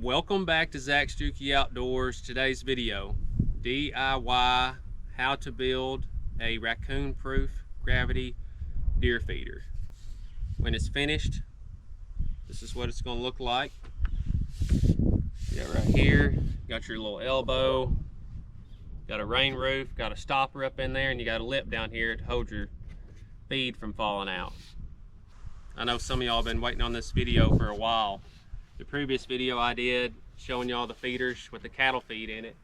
Welcome back to Zach's Juki Outdoors. Today's video, DIY how to build a raccoon proof gravity deer feeder. When it's finished, this is what it's going to look like. You got right here, got your little elbow, got a rain roof, got a stopper up in there, and you got a lip down here to hold your feed from falling out. I know some of y'all have been waiting on this video for a while. The previous video I did showing y'all the feeders with the cattle feed in it,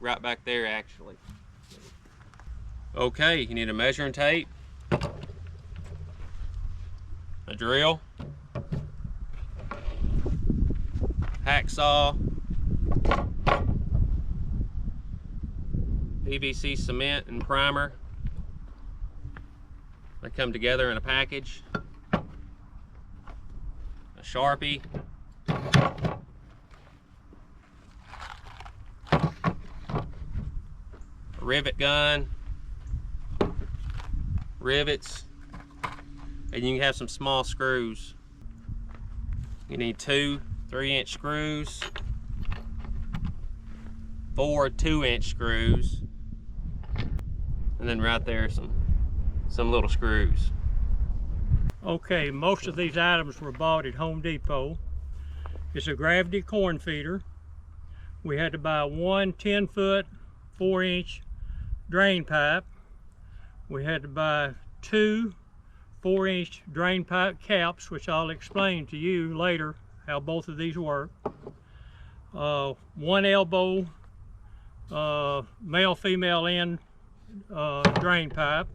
right back there actually. Okay, you need a measuring tape, a drill, hacksaw, PVC cement and primer. They come together in a package. A Sharpie, a rivet gun, rivets, and you can have some small screws. You need 2 3-inch screws, 4 2-inch screws, and then right there some little screws. Okay, most of these items were bought at Home Depot. It's a gravity corn feeder. We had to buy one 10-foot 4-inch drain pipe. We had to buy 2 4-inch drain pipe caps, which I'll explain to you later how both of these work. 1 elbow male female end drain pipe.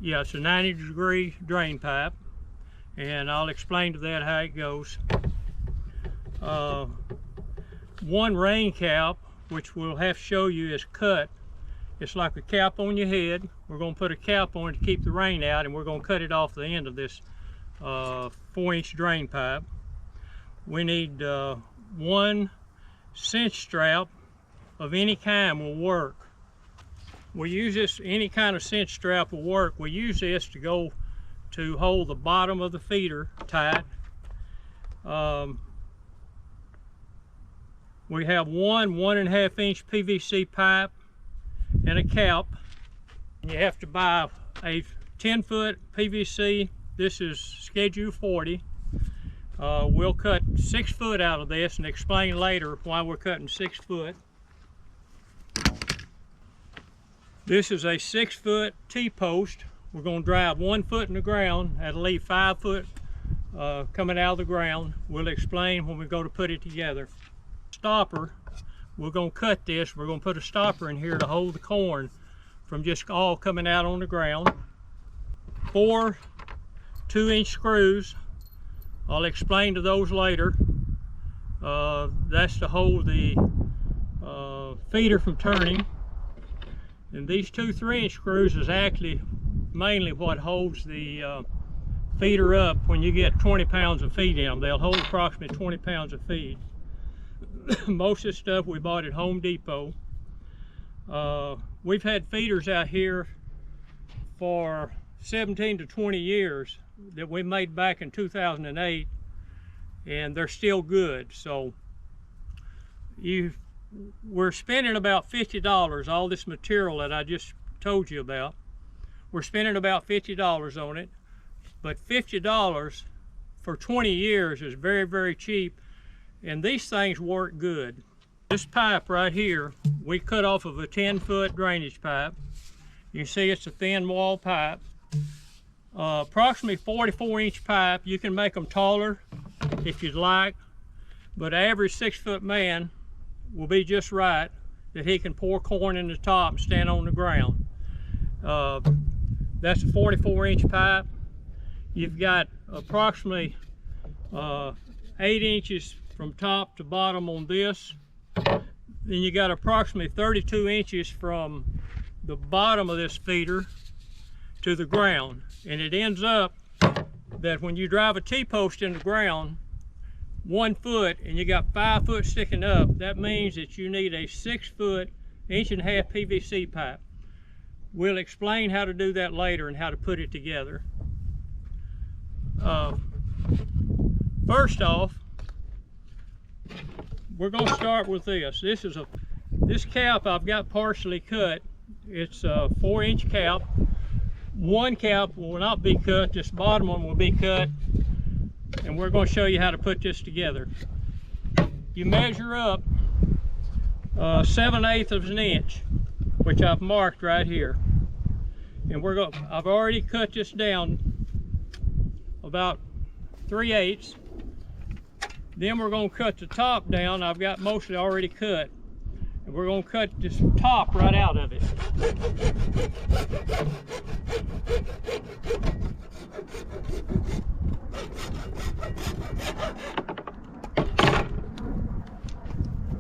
Yeah, it's a 90-degree drain pipe, and I'll explain to that how it goes. 1 rain cap, which we'll have to show you, is cut. It's like a cap on your head. We're going to put a cap on it to keep the rain out, and we're going to cut it off the end of this 4-inch drain pipe. We need 1 cinch strap of any kind will work. We use this, any kind of cinch strap will work. We use this to go to hold the bottom of the feeder tight. We have 1 1.5-inch PVC pipe and a cap. You have to buy a 10-foot PVC. This is schedule 40. We'll cut 6 foot out of this and explain later why we're cutting 6 foot. This is a 6-foot T-post. We're going to drive 1 foot in the ground. That'll leave 5 foot coming out of the ground. We'll explain when we go to put it together. Stopper, we're going to cut this. We're going to put a stopper in here to hold the corn from just all coming out on the ground. 4 2-inch screws. I'll explain to those later. That's to hold the feeder from turning. And these 2 3-inch screws is actually mainly what holds the feeder up when you get 20 pounds of feed in them. They'll hold approximately 20 pounds of feed. Most of this stuff we bought at Home Depot. We've had feeders out here for 17 to 20 years that we made back in 2008, and they're still good. So we're spending about $50, all this material that I just told you about. We're spending about $50 on it, but $50 for 20 years is very, very cheap, and these things work good. This pipe right here, we cut off of a 10-foot drainage pipe. You can see it's a thin wall pipe. Approximately 44-inch pipe. You can make them taller if you'd like, but average 6-foot man will be just right, that he can pour corn in the top and stand on the ground. That's a 44-inch pipe. You've got approximately 8 inches from top to bottom on this. Then you got approximately 32 inches from the bottom of this feeder to the ground. And it ends up that when you drive a T-post in the ground 1 foot and you got 5 foot sticking up, that means that you need a 6-foot 1.5-inch PVC pipe. We'll explain how to do that later and how to put it together. First off, we're going to start with this. This cap I've got partially cut. It's a 4-inch cap. One cap will not be cut. This bottom one will be cut, and we're going to show you how to put this together. You measure up 7/8 of an inch, which I've marked right here, and I've already cut this down about 3/8. Then we're going to cut the top down. I've got mostly already cut. And we're going to cut this top right out of it.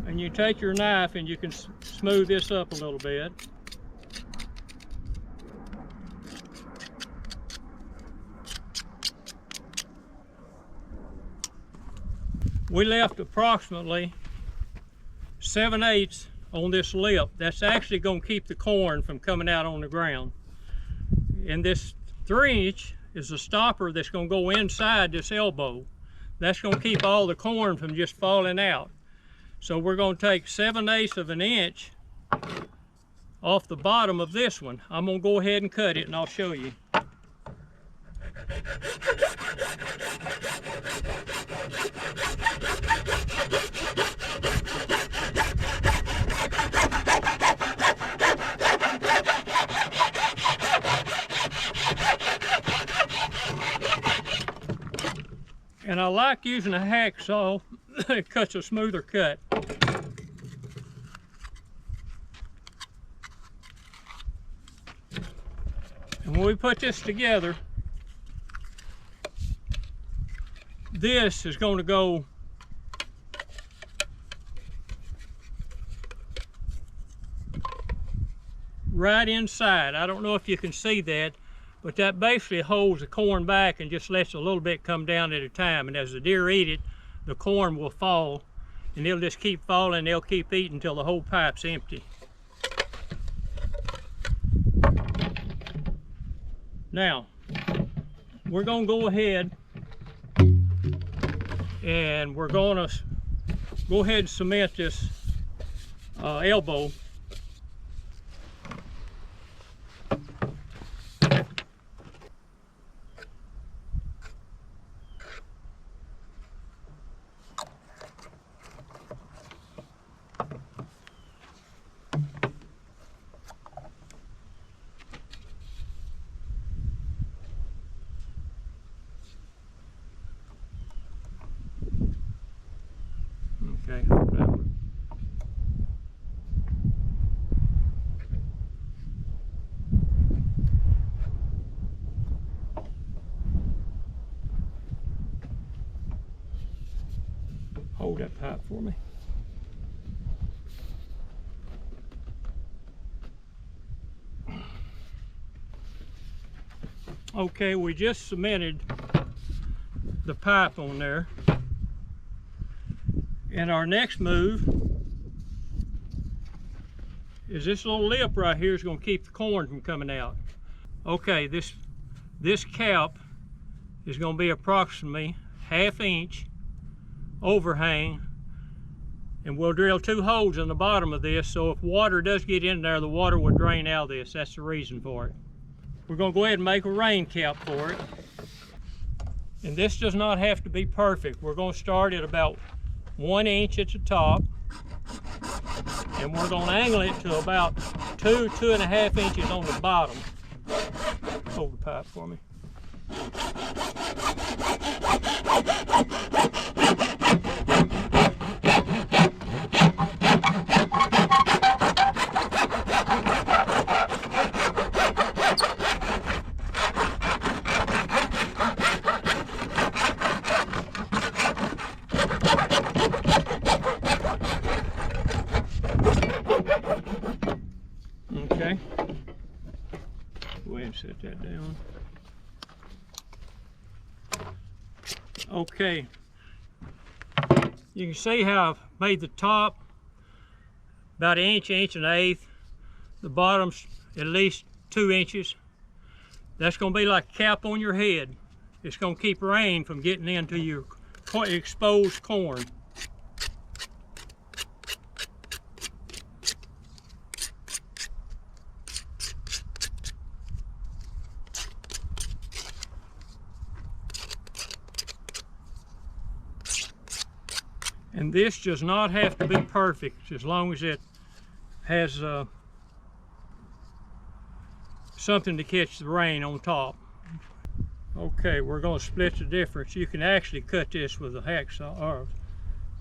And you take your knife and you can smooth this up a little bit. We left approximately 7/8 on this lip. That's actually going to keep the corn from coming out on the ground. And this 3-inch is a stopper that's going to go inside this elbow. That's going to keep all the corn from just falling out. So we're going to take 7/8 of an inch off the bottom of this one. I'm going to go ahead and cut it, and I'll show you. And I like using a hacksaw. It cuts a smoother cut. And when we put this together, this is going to go right inside. I don't know if you can see that, but that basically holds the corn back and just lets a little bit come down at a time. And as the deer eat it, the corn will fall, and they'll just keep falling. They'll keep eating until the whole pipe's empty. Now, we're going to go ahead and we're going to go ahead and cement this elbow. Okay, hold that one. Hold that pipe for me. Okay, we just cemented the pipe on there. And our next move is this little lip right here is going to keep the corn from coming out. Okay, this cap is going to be approximately 1/2 inch overhang, and we'll drill 2 holes in the bottom of this, so if water does get in there, the water will drain out of this. That's the reason for it. We're going to go ahead and make a rain cap for it. And this does not have to be perfect. We're going to start at about 1 inch at the top, and we're going to angle it to about 2.5 inches on the bottom. Hold the pipe for me. Okay, go ahead and set that down. Okay, you can see how I've made the top about 1 inch, 1.1 inches. The bottom's at least 2 inches. That's going to be like a cap on your head. It's going to keep rain from getting into your exposed corn. And this does not have to be perfect as long as it has something to catch the rain on top. Okay, we're going to split the difference. You can actually cut this with a hacksaw or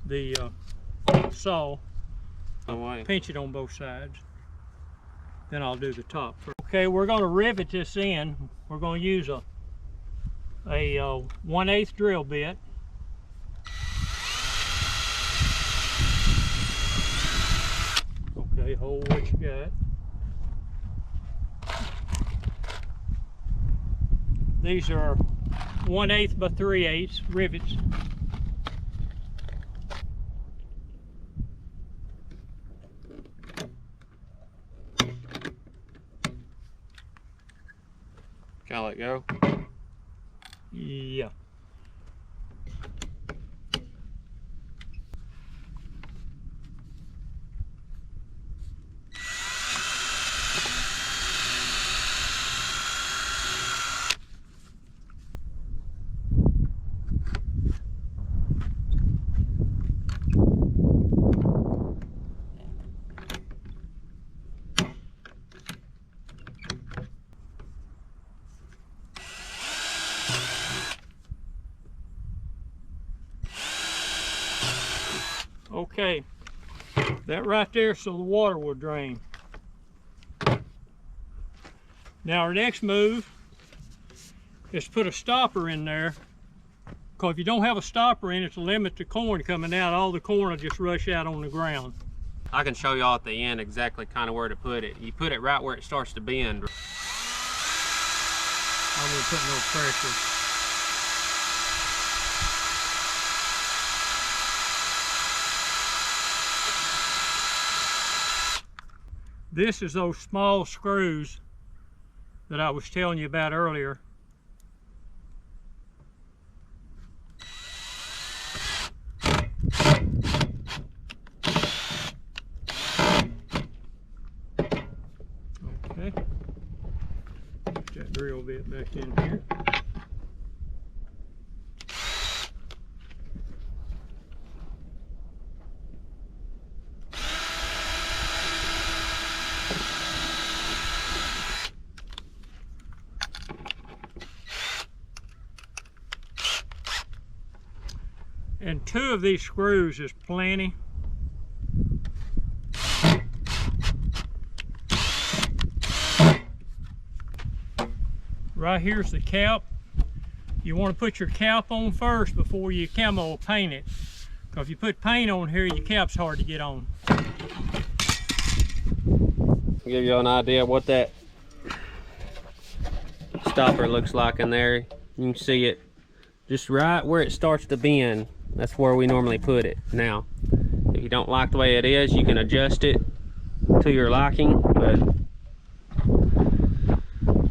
the saw. Pinch it on both sides. Then I'll do the top first. Okay, we're going to rivet this in. We're going to use a 1/8 drill bit. Okay, hold what you got. These are 1/8 by 3/8 rivets. Can I let go? Yeah. Okay, that right there so the water will drain. Now our next move is to put a stopper in there, because if you don't have a stopper in it to limit the corn coming out, all the corn will just rush out on the ground. I can show y'all at the end exactly kind of where to put it. You put it right where it starts to bend. I'm going to put no pressure. This is those small screws that I was telling you about earlier. Okay. Put that drill bit back in here. And 2 of these screws is plenty. Right here's the cap. You want to put your cap on first before you camo paint it. Because if you put paint on here, your cap's hard to get on. Give you an idea of what that stopper looks like in there. You can see it just right where it starts to bend. That's where we normally put it. Now, if you don't like the way it is, you can adjust it to your liking, but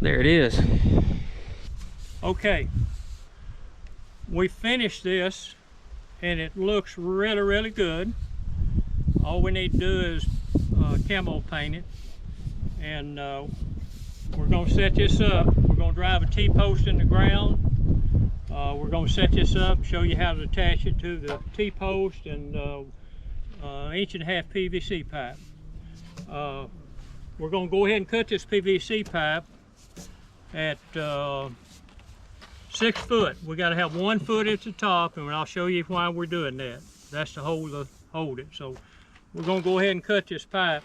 there it is. Okay, we finished this and it looks really, really good. All we need to do is camo paint it, and we're going to set this up. We're going to drive a T-post in the ground. We're going to set this up, show you how to attach it to the T-post and 1.5" PVC pipe. We're going to go ahead and cut this PVC pipe at 6 foot. We got to have 1 foot at the top, and I'll show you why we're doing that. That's to hold it. So we're going to go ahead and cut this pipe.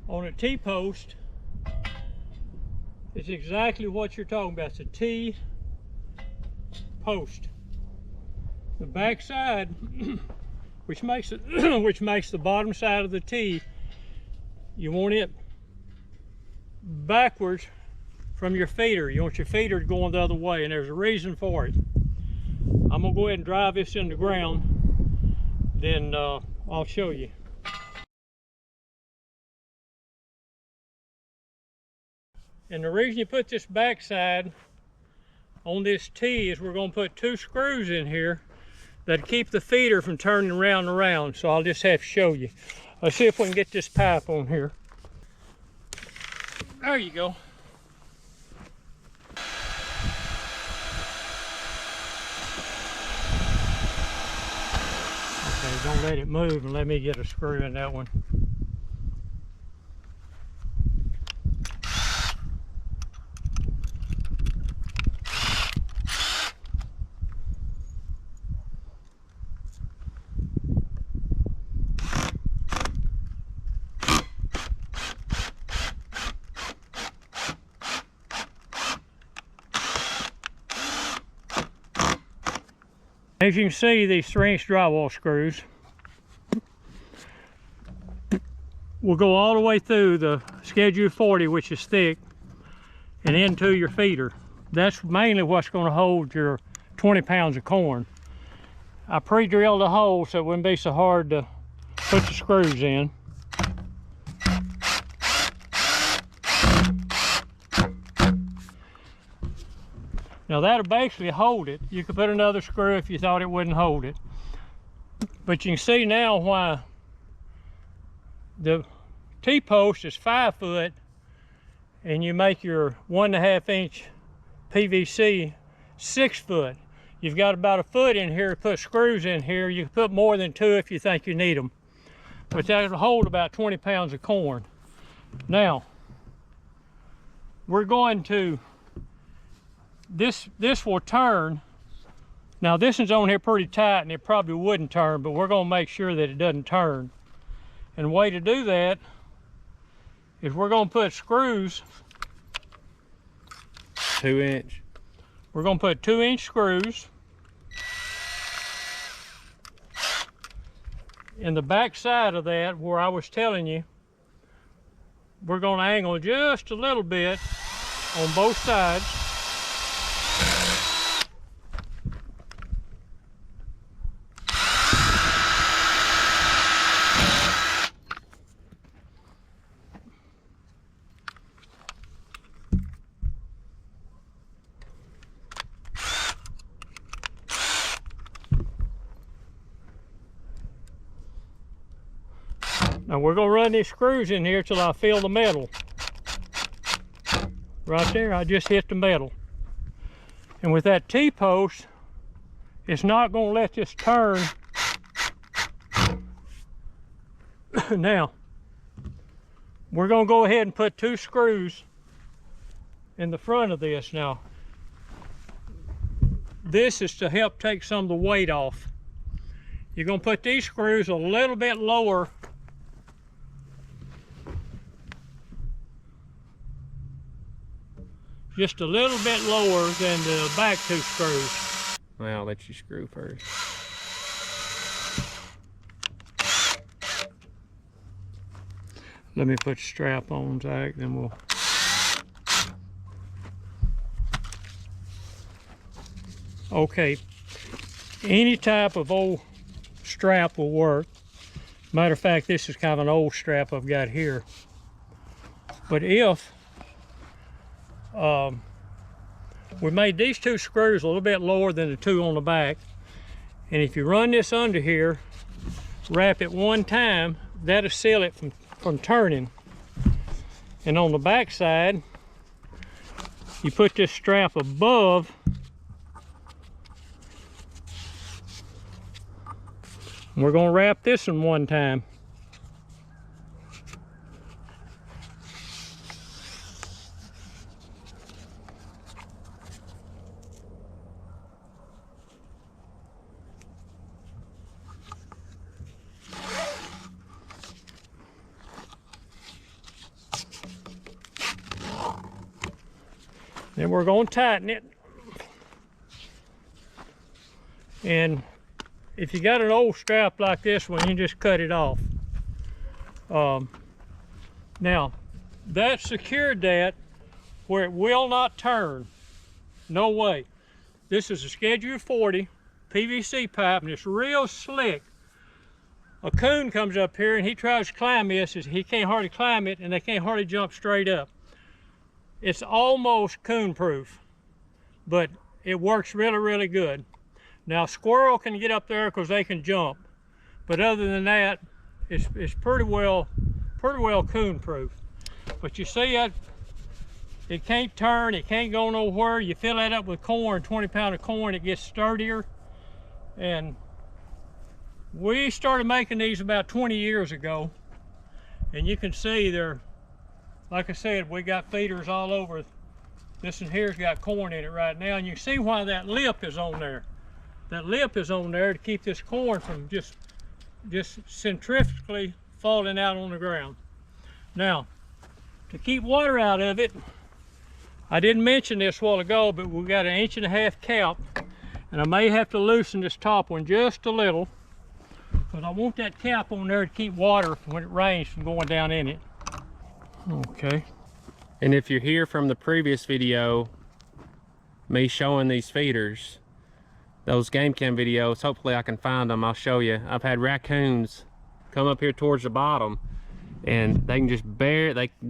On a T-post, it's exactly what you're talking about. It's a T-post. The back side, which makes the bottom side of the T, you want it backwards from your feeder. You want your feeder going the other way, and there's a reason for it. I'm gonna go ahead and drive this in the ground, then I'll show you. And the reason you put this backside on this T is we're going to put 2 screws in here that keep the feeder from turning round and around. So I'll just have to show you. Let's see if we can get this pipe on here. There you go. Okay, don't let it move and let me get a screw in that one. As you can see, these 3-inch drywall screws will go all the way through the Schedule 40, which is thick, and into your feeder. That's mainly what's going to hold your 20 pounds of corn. I pre-drilled a hole so it wouldn't be so hard to put the screws in. Now that'll basically hold it. You could put another screw if you thought it wouldn't hold it. But you can see now why the T-post is 5 foot and you make your 1.5 inch PVC 6 foot. You've got about a foot in here to put screws in here. You can put more than 2 if you think you need them. But that'll hold about 20 pounds of corn. Now, we're going to this will turn. Now this is on here pretty tight and it probably wouldn't turn, but we're going to make sure that it doesn't turn. And the way to do that is we're going to put screws. 2 inch. We're going to put 2-inch screws in the back side of that where I was telling you. We're going to angle just a little bit on both sides. Now we're going to run these screws in here till I feel the metal. Right there, I just hit the metal. And with that T-post, it's not going to let this turn. Now, we're going to go ahead and put 2 screws in the front of this. Now, this is to help take some of the weight off. You're going to put these screws a little bit lower . Just a little bit lower than the back 2 screws. Well, I'll let you screw first. Let me put the strap on, Zach, then we'll... Okay, any type of old strap will work. Matter of fact, this is kind of an old strap I've got here. But if we made these 2 screws a little bit lower than the 2 on the back, and if you run this under here, wrap it 1 time, that'll seal it from turning. And on the back side, you put this strap above. We're going to wrap this in 1 time. Then we're going to tighten it. And if you got an old strap like this one, you just cut it off. Now, that secured that where it will not turn. No way. This is a Schedule 40 PVC pipe, and it's real slick. A coon comes up here and he tries to climb this, he can't hardly climb it, and they can't hardly jump straight up. It's almost coon proof, but it works really, really good. Now, squirrel can get up there because they can jump, but other than that, it's pretty well coon proof. But you see that it can't turn, it can't go nowhere. You fill that up with corn, 20-pound of corn, it gets sturdier. And we started making these about 20 years ago. And you can see they're, like I said, we got feeders all over. This one here's got corn in it right now, and you can see why that lip is on there. That lip is on there to keep this corn from just centrifugally falling out on the ground. Now, to keep water out of it, I didn't mention this a while ago, but we got 1.5 inch cap, and I may have to loosen this top one just a little, because I want that cap on there to keep water when it rains from going down in it. Okay. And if you're here from the previous video, me showing these feeders, those game cam videos, hopefully I can find them, I'll show you. I've had raccoons come up here towards the bottom, and they can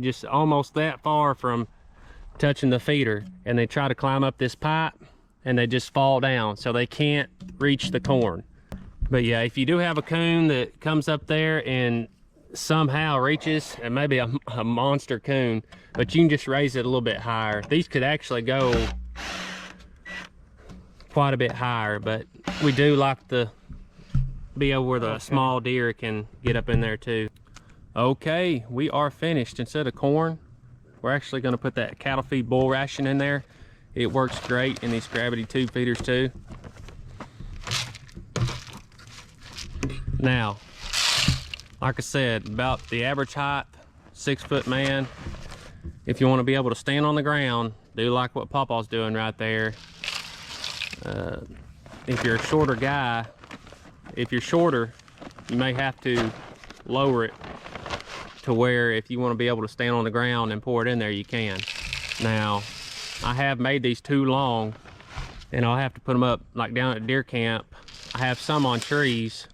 just almost that far from touching the feeder, and they try to climb up this pipe and they just fall down, so they can't reach the corn. But yeah, if you do have a coon that comes up there and somehow reaches, and maybe a monster coon, but you can just raise it a little bit higher. These could actually go quite a bit higher, but we do like to be over where the small deer can get up in there too. Okay, we are finished. Instead of corn, we're actually going to put that cattle feed bull ration in there. It works great in these gravity tube feeders too. Now, like I said, about the average height, 6-foot man. If you want to be able to stand on the ground, do like what Pawpaw's doing right there. If you're a shorter guy, if you're shorter, you may have to lower it to where if you want to be able to stand on the ground and pour it in there, you can. Now, I have made these too long, and I'll have to put them up like down at deer camp. I have some on trees,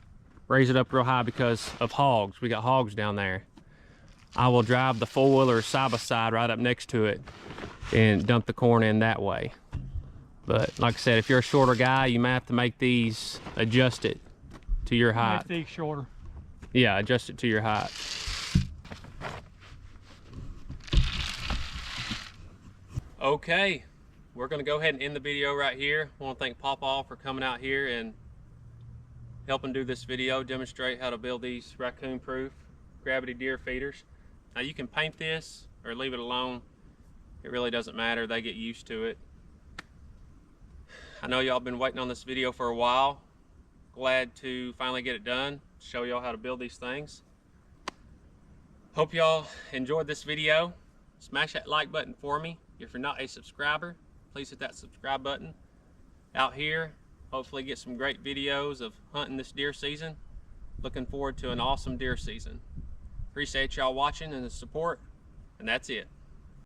raise it up real high because of hogs. We got hogs down there. I will drive the four-wheeler side by side right up next to it and dump the corn in that way. But like I said, if you're a shorter guy, you might have to make these adjust it to your height. Make these shorter. Yeah, adjust it to your height. Okay, we're gonna go ahead and end the video right here. I want to thank Pawpaw for coming out here and helping do this video, demonstrate how to build these raccoon-proof gravity deer feeders. Now you can paint this or leave it alone. It really doesn't matter, they get used to it. I know y'all been waiting on this video for a while. Glad to finally get it done, show y'all how to build these things. Hope y'all enjoyed this video. Smash that like button for me. If you're not a subscriber, please hit that subscribe button. Out here, hopefully get some great videos of hunting this deer season. Looking forward to an awesome deer season. Appreciate y'all watching and the support, and that's it.